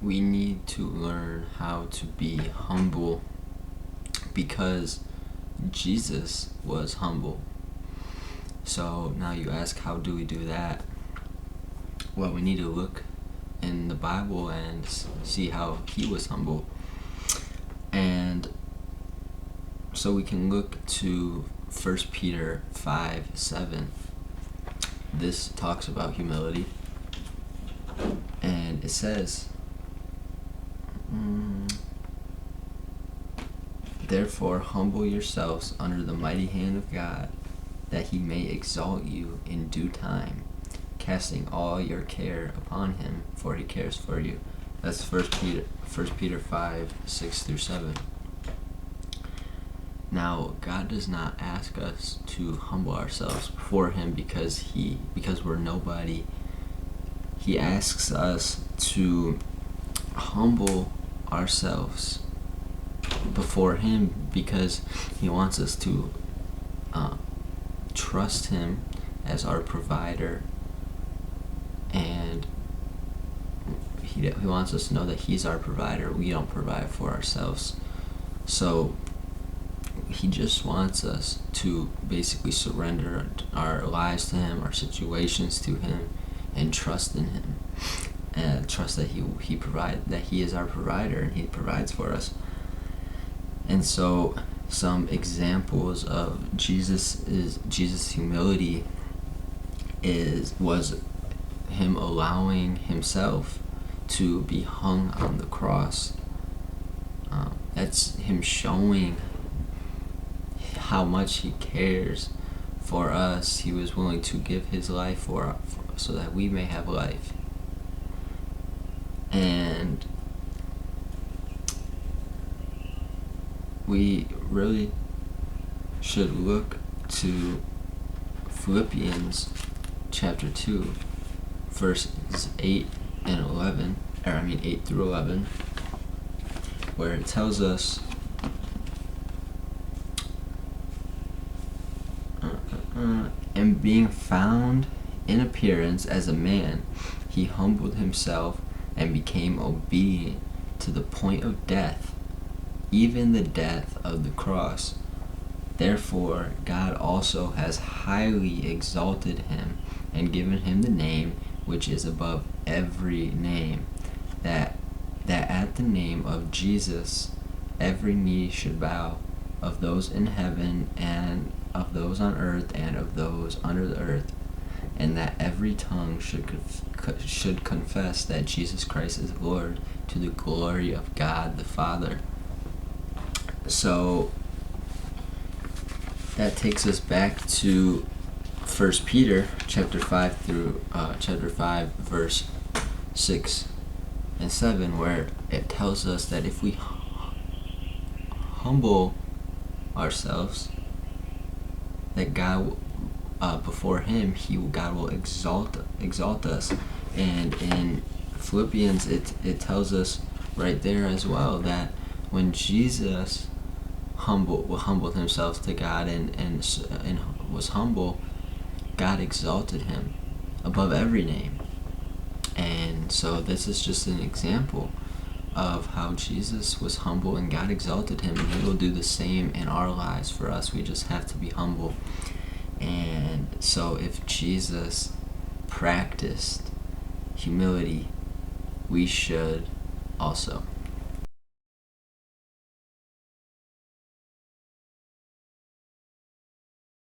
we need to learn how to be humble because Jesus was humble. So now you ask, how do we do that? Well, we need to look in the Bible and see how he was humble. And so we can look to 1 Peter 5:7. This talks about humility. And it says, "Therefore humble yourselves under the mighty hand of God, that he may exalt you in due time, casting all your care upon him, for he cares for you." That's 1 Peter 5:6-7. Now, God does not ask us to humble ourselves before him because we're nobody. He asks us to humble ourselves before him because he wants us to trust him as our provider, and he wants us to know that he's our provider. We don't provide for ourselves. So he just wants us to basically surrender our lives to him, our situations to him, and trust in him, and trust that he is our provider and he provides for us. And so some examples of Jesus' humility was him allowing himself to be hung on the cross. That's him showing how much he cares for us. He was willing to give his life so that we may have life. And we really should look to Philippians chapter 2, verses 8 through 11, where it tells us, "And being found in appearance as a man, he humbled himself and became obedient to the point of death, even the death of the cross. Therefore God also has highly exalted him and given him the name which is above every name, that at the name of Jesus every knee should bow, of those in heaven and of those on earth and of those under the earth, and that every tongue should confess that Jesus Christ is Lord, to the glory of God the Father." So that takes us back to 1 Peter chapter 5 verse 6 and 7, where it tells us that if we humble ourselves, that God, before him, God will exalt us. And in Philippians, it tells us right there as well that when Jesus humbled himself to God and was humble, God exalted him above every name. And so this is just an example of how Jesus was humble and God exalted him, and he will do the same in our lives for us. We just have to be humble. And so if Jesus practiced humility, we should also.